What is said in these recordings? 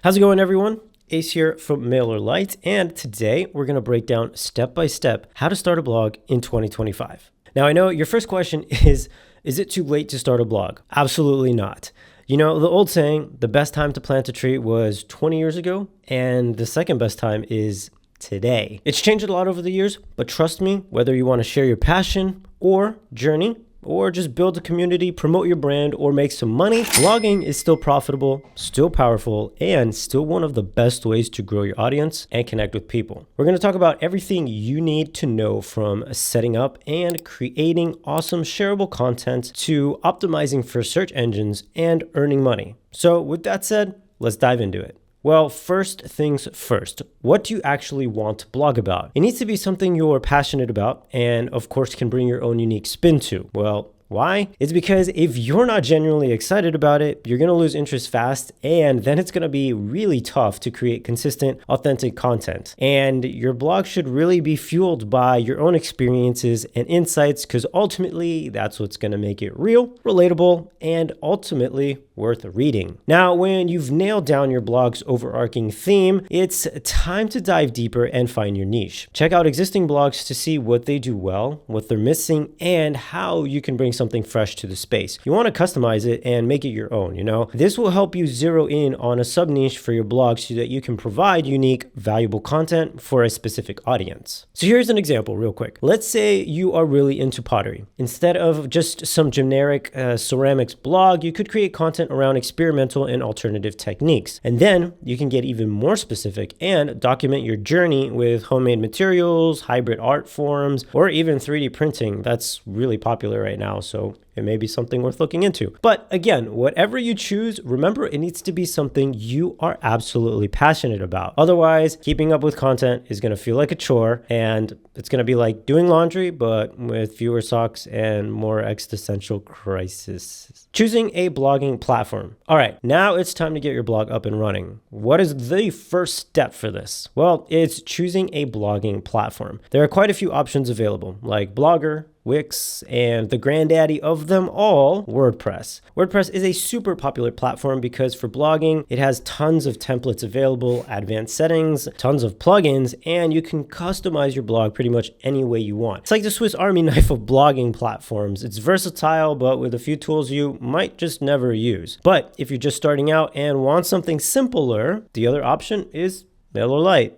How's it going, everyone? Ace here from MailerLite, and today we're going to break down step by step how to start a blog in 2025. Now, I know your first question is it too late to start a blog? Absolutely not. You know, the old saying, the best time to plant a tree was 20 years ago, and the second best time is today. It's changed a lot over the years, but trust me, whether you want to share your passion or journey, or just build a community, promote your brand, or make some money, blogging is still profitable, still powerful, and still one of the best ways to grow your audience and connect with people. We're going to talk about everything you need to know, from setting up and creating awesome shareable content to optimizing for search engines and earning money. So with that said, let's dive into it. Well, first things first, what do you actually want to blog about? It needs to be something you're passionate about and, of course, can bring your own unique spin to. Well, why? It's because if you're not genuinely excited about it, you're going to lose interest fast, and then it's going to be really tough to create consistent, authentic content. And your blog should really be fueled by your own experiences and insights, because ultimately that's what's going to make it real, relatable, and ultimately worth reading. Now, when you've nailed down your blog's overarching theme, it's time to dive deeper and find your niche. Check out existing blogs to see what they do well, what they're missing, and how you can bring something fresh to the space. You want to customize it and make it your own, This will help you zero in on a sub niche for your blog so that you can provide unique, valuable content for a specific audience. So here's an example real quick. Let's say you are really into pottery. Instead of just some generic ceramics blog, you could create content around experimental and alternative techniques. And then you can get even more specific and document your journey with homemade materials, hybrid art forms, or even 3D printing. That's really popular right now, so it may be something worth looking into. But again, whatever you choose, remember it needs to be something you are absolutely passionate about. Otherwise, keeping up with content is going to feel like a chore, and it's going to be like doing laundry, but with fewer socks and more existential crises. Choosing a blogging platform. All right, now it's time to get your blog up and running. What is the first step for this? Well, it's choosing a blogging platform. There are quite a few options available, like Blogger, Wix, and the granddaddy of them all, WordPress. WordPress is a super popular platform because for blogging, it has tons of templates available, advanced settings, tons of plugins, and you can customize your blog pretty much any way you want. It's like the Swiss Army knife of blogging platforms. It's versatile, but with a few tools you might just never use. But if you're just starting out and want something simpler, the other option is MailerLite.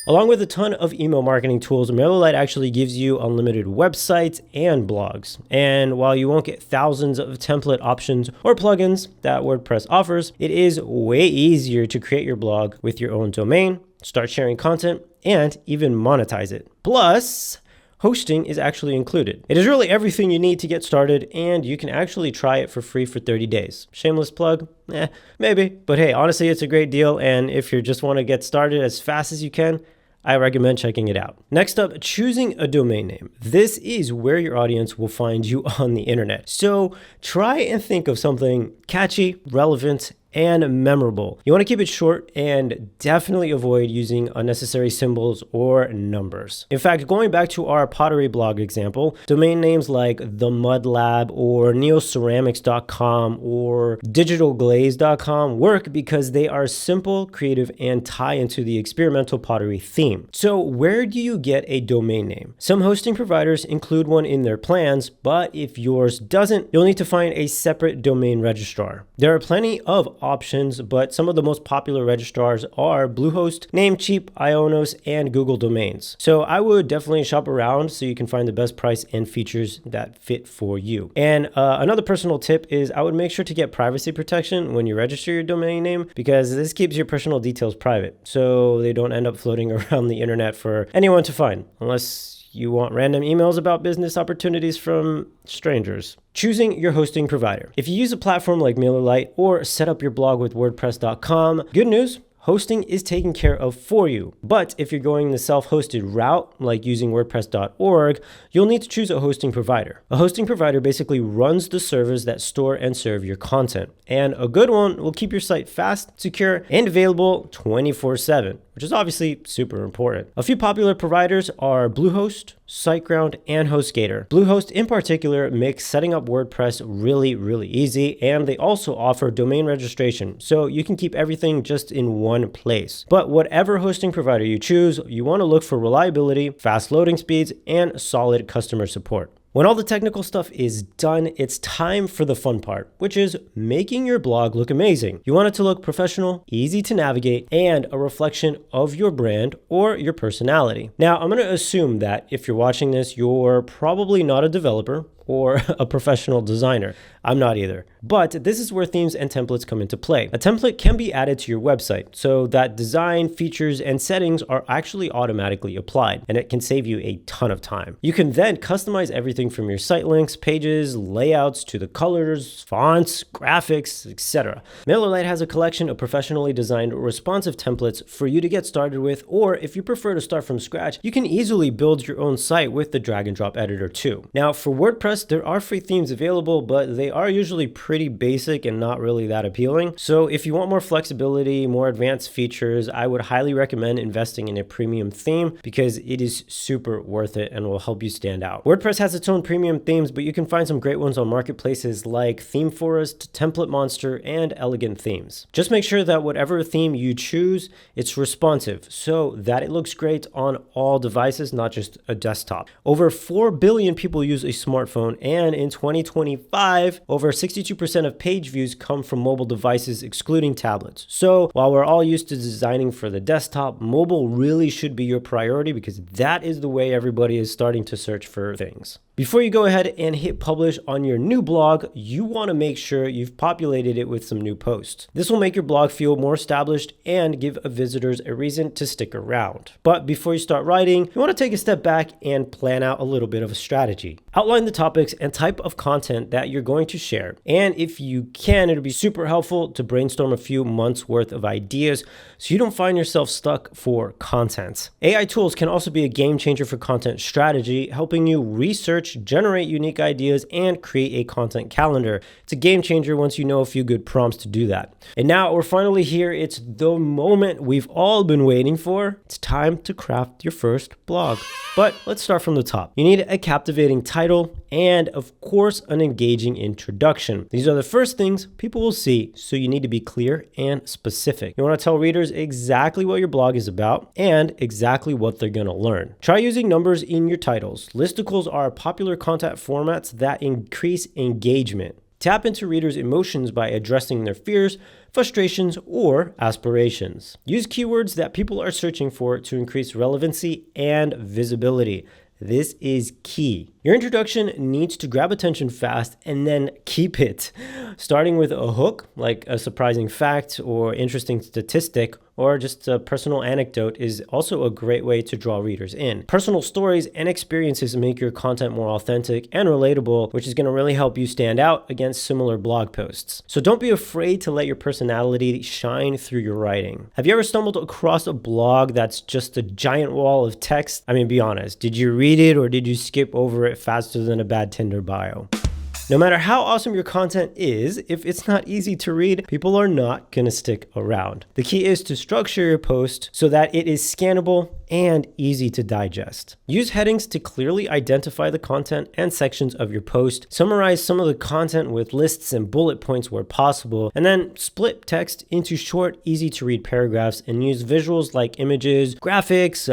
Along with a ton of email marketing tools, MailerLite actually gives you unlimited websites and blogs. And while you won't get thousands of template options or plugins that WordPress offers, it is way easier to create your blog with your own domain, start sharing content, and even monetize it. Plus, hosting is actually included. It is really everything you need to get started, and you can actually try it for free for 30 days. Shameless plug? Maybe. But hey, honestly, it's a great deal, and if you just want to get started as fast as you can, I recommend checking it out. Next up, choosing a domain name. This is where your audience will find you on the internet. So try and think of something catchy, relevant, and memorable. You want to keep it short and definitely avoid using unnecessary symbols or numbers. In fact, going back to our pottery blog example, domain names like The Mud Lab or neoceramics.com or digitalglaze.com work because they are simple, creative, and tie into the experimental pottery theme. So where do you get a domain name? Some hosting providers include one in their plans, but if yours doesn't, you'll need to find a separate domain registrar. There are plenty of options, but some of the most popular registrars are Bluehost, Namecheap, Ionos, and Google Domains. So I would definitely shop around so you can find the best price and features that fit for you. And another personal tip is I would make sure to get privacy protection when you register your domain name, because this keeps your personal details private so they don't end up floating around the internet for anyone to find, unless you want random emails about business opportunities from strangers. Choosing your hosting provider. If you use a platform like MailerLite or set up your blog with WordPress.com, good news, hosting is taken care of for you. But if you're going the self-hosted route, like using WordPress.org, you'll need to choose a hosting provider. A hosting provider basically runs the servers that store and serve your content. And a good one will keep your site fast, secure, and available 24/7. which is obviously super important. A few popular providers are Bluehost, SiteGround, and HostGator. Bluehost in particular makes setting up WordPress really easy, and they also offer domain registration, so you can keep everything just in one place. But whatever hosting provider you choose, you want to look for reliability, fast loading speeds, and solid customer support. When all the technical stuff is done, it's time for the fun part, which is making your blog look amazing. You want it to look professional, easy to navigate, and a reflection of your brand or your personality. Now, I'm going to assume that if you're watching this, you're probably not a developer or a professional designer. I'm not either. But this is where themes and templates come into play. A template can be added to your website so that design, features, and settings are actually automatically applied, and it can save you a ton of time. You can then customize everything from your site links, pages, layouts, to the colors, fonts, graphics, etc. MailerLite has a collection of professionally designed responsive templates for you to get started with, or if you prefer to start from scratch, you can easily build your own site with the drag and drop editor too. Now, for WordPress, there are free themes available, but they are usually pretty basic and not really that appealing. So if you want more flexibility, more advanced features, I would highly recommend investing in a premium theme because it is super worth it and will help you stand out. WordPress has its own premium themes, but you can find some great ones on marketplaces like Theme Forest, Template Monster, and Elegant Themes. Just make sure that whatever theme you choose, it's responsive so that it looks great on all devices, not just a desktop. Over 4 billion people use a smartphone, and in 2025, over 62% of page views come from mobile devices, excluding tablets. So while we're all used to designing for the desktop, mobile really should be your priority because that is the way everybody is starting to search for things. Before you go ahead and hit publish on your new blog, you want to make sure you've populated it with some new posts. This will make your blog feel more established and give visitors a reason to stick around. But before you start writing, you want to take a step back and plan out a little bit of a strategy. Outline the topics and type of content that you're going to share. And if you can, it'll be super helpful to brainstorm a few months worth of ideas so you don't find yourself stuck for content. AI tools can also be a game changer for content strategy, helping you research, generate unique ideas, and create a content calendar. It's a game changer once you know a few good prompts to do that. And now we're finally here. It's the moment we've all been waiting for. It's time to craft your first blog. But let's start from the top. You need a captivating title and, of course, an engaging introduction. These are the first things people will see, so you need to be clear and specific. You want to tell readers exactly what your blog is about and exactly what they're going to learn. Try using numbers in your titles. Listicles are popular content formats that increase engagement. Tap into readers' emotions by addressing their fears, frustrations, or aspirations. Use keywords that people are searching for to increase relevancy and visibility. This is key. Your introduction needs to grab attention fast and then keep it. Starting with a hook, like a surprising fact or interesting statistic, or just a personal anecdote is also a great way to draw readers in. Personal stories and experiences make your content more authentic and relatable, which is going to really help you stand out against similar blog posts. So don't be afraid to let your personality shine through your writing. Have you ever stumbled across a blog that's just a giant wall of text? I mean, be honest, did you read it or did you skip over it faster than a bad Tinder bio? No matter how awesome your content is, if it's not easy to read, people are not going to stick around. The key is to structure your post so that it is scannable and easy to digest. Use headings to clearly identify the content and sections of your post. Summarize some of the content with lists and bullet points where possible, and then split text into short, easy to read paragraphs and use visuals like images, graphics,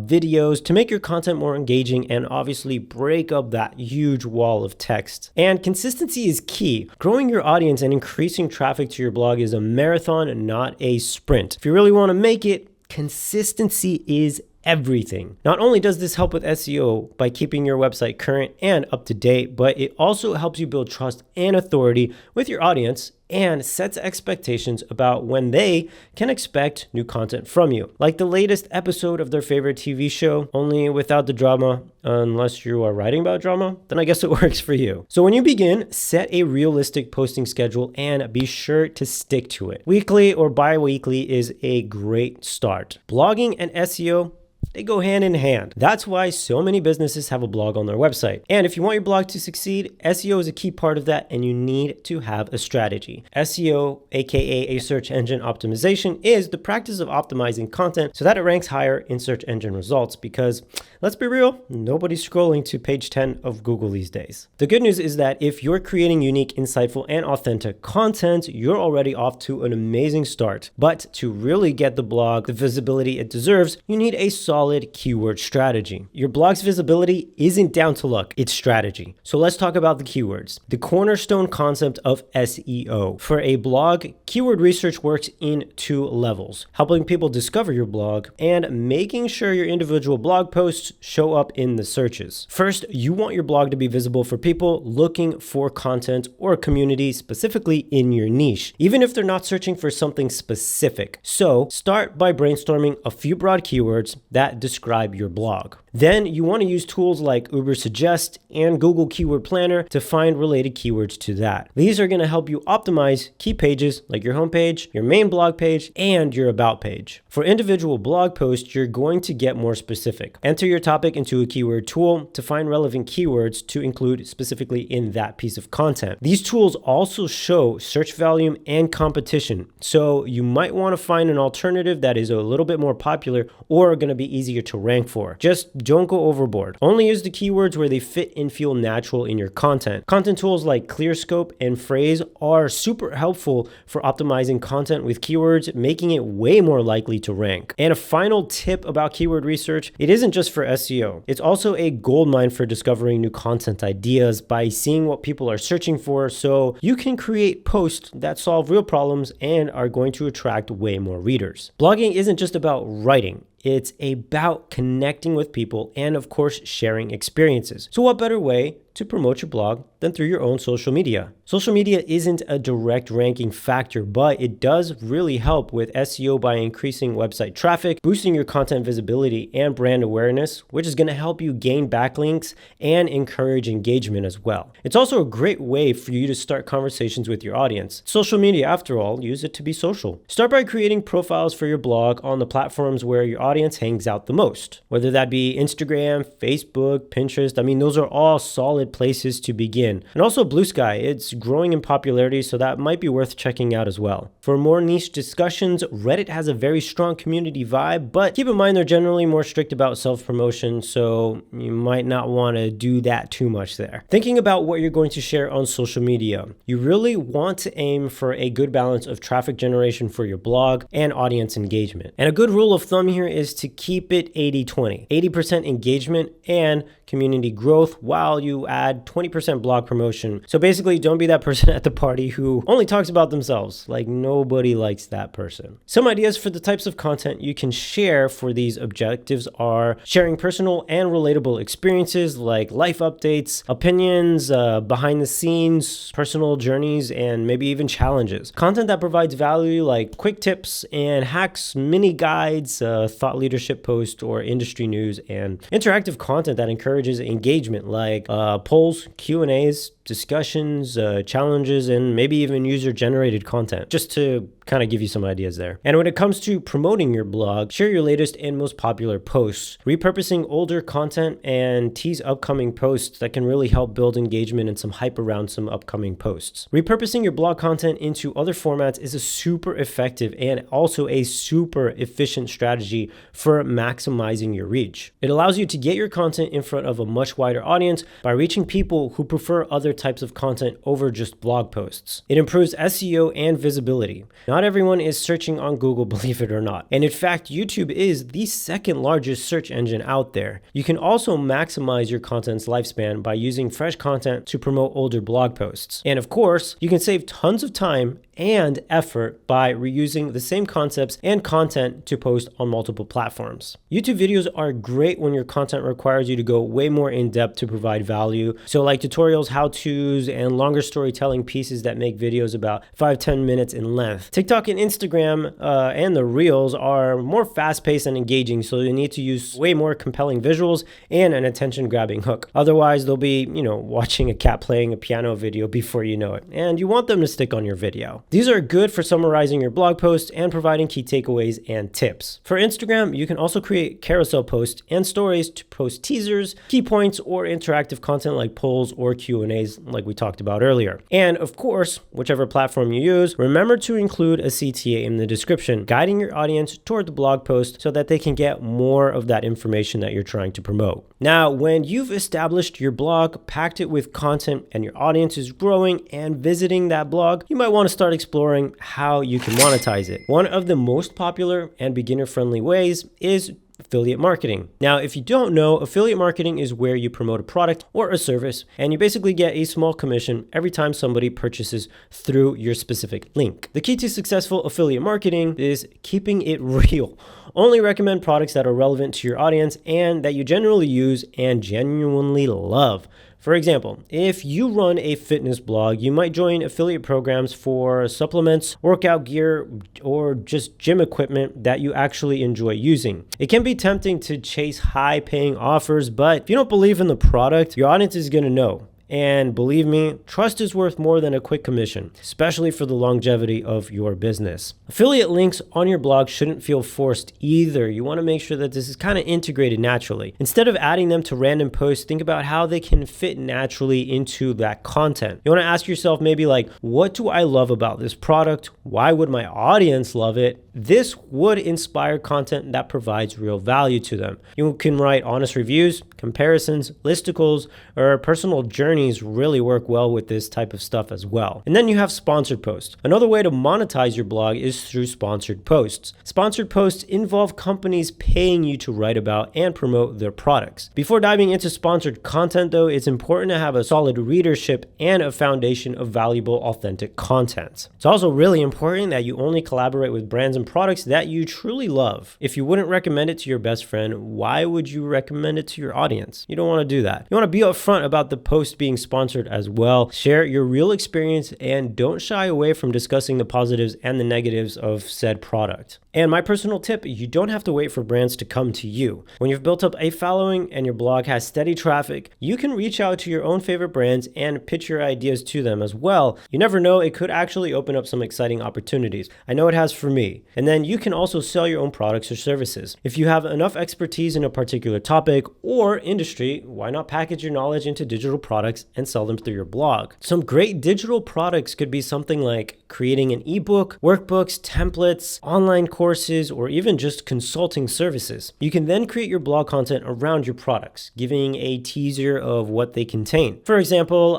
videos to make your content more engaging and obviously break up that huge wall of text. And consistency is key. Growing your audience and increasing traffic to your blog is a marathon, not a sprint. If you really want to make it, consistency is everything. Not only does this help with SEO by keeping your website current and up to date, but it also helps you build trust and authority with your audience and sets expectations about when they can expect new content from you. Like the latest episode of their favorite TV show, only without the drama, unless you are writing about drama, then I guess it works for you. So when you begin, set a realistic posting schedule and be sure to stick to it. Weekly or bi-weekly is a great start. Blogging and SEO They go hand in hand. That's why so many businesses have a blog on their website. And if you want your blog to succeed, SEO is a key part of that, and you need to have a strategy. SEO, aka a search engine optimization, is the practice of optimizing content so that it ranks higher in search engine results, because let's be real, nobody's scrolling to page 10 of Google these days. The good news is that if you're creating unique, insightful, and authentic content, you're already off to an amazing start. But to really get the blog the visibility it deserves, you need a solid keyword strategy. Your blog's visibility isn't down to luck, it's strategy. So let's talk about the keywords. The cornerstone concept of SEO. For a blog, keyword research works in two levels: helping people discover your blog and making sure your individual blog posts show up in the searches. First, you want your blog to be visible for people looking for content or community specifically in your niche, even if they're not searching for something specific. So start by brainstorming a few broad keywords that describe your blog. Then you want to use tools like Ubersuggest and Google Keyword Planner to find related keywords to that. These are going to help you optimize key pages like your homepage, your main blog page, and your about page. For individual blog posts, you're going to get more specific. Enter your topic into a keyword tool to find relevant keywords to include specifically in that piece of content. These tools also show search volume and competition, so you might want to find an alternative that is a little bit more popular or going to be easier to rank for. Just don't go overboard. Only use the keywords where they fit and feel natural in your content. Content tools like ClearScope and Phrase are super helpful for optimizing content with keywords, making it way more likely to rank. And a final tip about keyword research: it isn't just for SEO. It's also a goldmine for discovering new content ideas by seeing what people are searching for, so you can create posts that solve real problems and are going to attract way more readers. Blogging isn't just about writing. It's about connecting with people and, of course, sharing experiences. So what better way to promote your blog than through your own social media? Social media isn't a direct ranking factor, but it does really help with SEO by increasing website traffic, boosting your content visibility and brand awareness, which is going to help you gain backlinks and encourage engagement as well. It's also a great way for you to start conversations with your audience. Social media, after all, use it to be social. Start by creating profiles for your blog on the platforms where your audience hangs out the most, whether that be Instagram, Facebook, Pinterest. I mean, those are all solid places to begin. And also Blue Sky, it's growing in popularity, so that might be worth checking out as well. For more niche discussions, Reddit has a very strong community vibe, but keep in mind they're generally more strict about self-promotion, so you might not want to do that too much there. Thinking about what you're going to share on social media, you really want to aim for a good balance of traffic generation for your blog and audience engagement. And a good rule of thumb here is to keep it 80-20. 80% engagement and community growth while you add 20% blog promotion. So basically, don't be that person at the party who only talks about themselves. Like, nobody likes that person. Some ideas for the types of content you can share for these objectives are sharing personal and relatable experiences like life updates, opinions, behind the scenes, personal journeys, and maybe even challenges. Content that provides value like quick tips and hacks, mini guides, thought leadership posts, or industry news, and interactive content that encourages engagement like polls, Q&As, discussions, challenges, and maybe even user-generated content, just to kind of give you some ideas there. And when it comes to promoting your blog, share your latest and most popular posts, repurposing older content, and tease upcoming posts that can really help build engagement and some hype around some upcoming posts. Repurposing your blog content into other formats is a super effective and also a super efficient strategy for maximizing your reach. It allows you to get your content in front of a much wider audience by reaching people who prefer other types of content over just blog posts. It improves SEO and visibility. Not everyone is searching on Google, believe it or not. And in fact, YouTube is the second largest search engine out there. You can also maximize your content's lifespan by using fresh content to promote older blog posts. And of course, you can save tons of time and effort by reusing the same concepts and content to post on multiple platforms. YouTube videos are great when your content requires you to go way more in depth to provide value. So like tutorials, how-tos, and longer storytelling pieces that make videos about 5-10 minutes in length. TikTok and Instagram and the Reels are more fast-paced and engaging, so you need to use way more compelling visuals and an attention-grabbing hook. Otherwise, they'll be, watching a cat playing a piano video before you know it, and you want them to stick on your video. These are good for summarizing your blog post and providing key takeaways and tips. For Instagram, you can also create carousel posts and stories to post teasers, key points, or interactive content like polls or Q&As like we talked about earlier. And of course, whichever platform you use, remember to include a CTA in the description, guiding your audience toward the blog post so that they can get more of that information that you're trying to promote. Now, when you've established your blog, packed it with content, and your audience is growing and visiting that blog, you might want to start exploring how you can monetize it. One of the most popular and beginner-friendly ways is affiliate marketing. Now, if you don't know, affiliate marketing is where you promote a product or a service, and you basically get a small commission every time somebody purchases through your specific link. The key to successful affiliate marketing is keeping it real. Only recommend products that are relevant to your audience and that you generally use and genuinely love. For example, if you run a fitness blog, you might join affiliate programs for supplements, workout gear, or just gym equipment that you actually enjoy using. It can be tempting to chase high-paying offers, but if you don't believe in the product, your audience is going to know. And believe me, trust is worth more than a quick commission, especially for the longevity of your business. Affiliate links on your blog shouldn't feel forced either. You want to make sure that this is kind of integrated naturally. Instead of adding them to random posts, think about how they can fit naturally into that content. You want to ask yourself maybe like, what do I love about this product? Why would my audience love it? This would inspire content that provides real value to them. You can write honest reviews, comparisons, listicles, or personal journeys really work well with this type of stuff as well. And then you have sponsored posts. Another way to monetize your blog is through sponsored posts. Sponsored posts involve companies paying you to write about and promote their products. Before diving into sponsored content though, it's important to have a solid readership and a foundation of valuable, authentic content. It's also really important that you only collaborate with brands and products that you truly love. If you wouldn't recommend it to your best friend, why would you recommend it to your audience? You don't want to do that. You want to be upfront about the post being sponsored as well. Share your real experience and don't shy away from discussing the positives and the negatives of said product. And my personal tip, you don't have to wait for brands to come to you. When you've built up a following and your blog has steady traffic, you can reach out to your own favorite brands and pitch your ideas to them as well. You never know, it could actually open up some exciting opportunities. I know it has for me. And then you can also sell your own products or services. If you have enough expertise in a particular topic or industry, why not package your knowledge into digital products and sell them through your blog? Some great digital products could be something like creating an ebook, workbooks, templates, online courses, or even just consulting services. You can then create your blog content around your products, giving a teaser of what they contain. For example,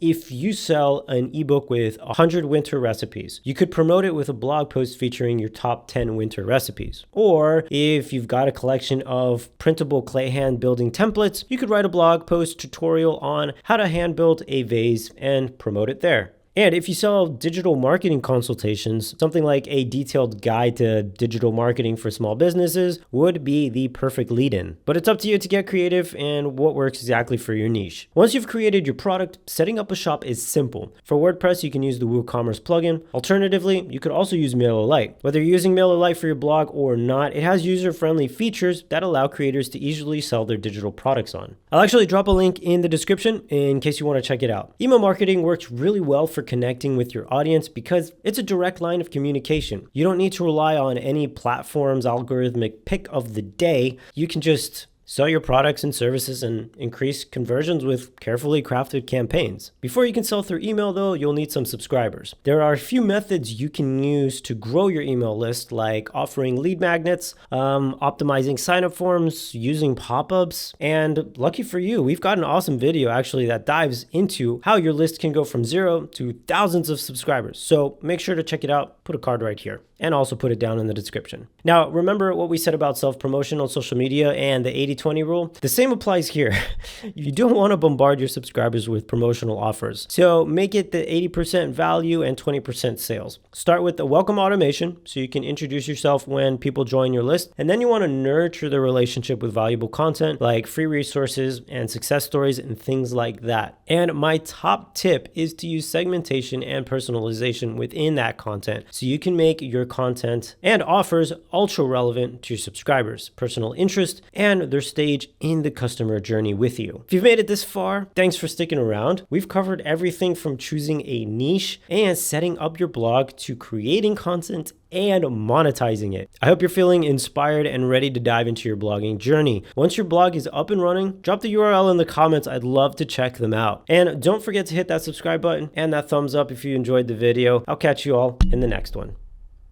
if you sell an ebook with 100 winter recipes, you could promote it with a blog post featuring your top 10 winter recipes. Or if you've got a collection of printable clay hand building templates, you could write a blog post tutorial on how to hand build a vase and promote it there. And if you sell digital marketing consultations, something like a detailed guide to digital marketing for small businesses would be the perfect lead-in. But it's up to you to get creative and what works exactly for your niche. Once you've created your product, setting up a shop is simple. For WordPress, you can use the WooCommerce plugin. Alternatively, you could also use MailerLite. Whether you're using MailerLite for your blog or not, it has user-friendly features that allow creators to easily sell their digital products on. I'll actually drop a link in the description in case you want to check it out. Email marketing works really well for connecting with your audience because it's a direct line of communication. You don't need to rely on any platform's algorithmic pick of the day. You can just sell your products and services and increase conversions with carefully crafted campaigns. Before you can sell through email though, you'll need some subscribers. There are a few methods you can use to grow your email list, like offering lead magnets, optimizing sign-up forms, using pop-ups, and lucky for you, we've got an awesome video actually that dives into how your list can go from 0 to thousands of subscribers. So make sure to check it out, put a card right here, and also put it down in the description. Now, remember what we said about self-promotion on social media and the 80-20 rule? The same applies here. You don't want to bombard your subscribers with promotional offers. So make it the 80% value and 20% sales. Start with the welcome automation so you can introduce yourself when people join your list. And then you want to nurture the relationship with valuable content like free resources and success stories and things like that. And my top tip is to use segmentation and personalization within that content so you can make your popular content and offers ultra relevant to your subscribers, personal interest, and their stage in the customer journey with you. If you've made it this far, thanks for sticking around. We've covered everything from choosing a niche and setting up your blog to creating content and monetizing it. I hope you're feeling inspired and ready to dive into your blogging journey. Once your blog is up and running, drop the URL in the comments. I'd love to check them out. And don't forget to hit that subscribe button and that thumbs up if you enjoyed the video. I'll catch you all in the next one.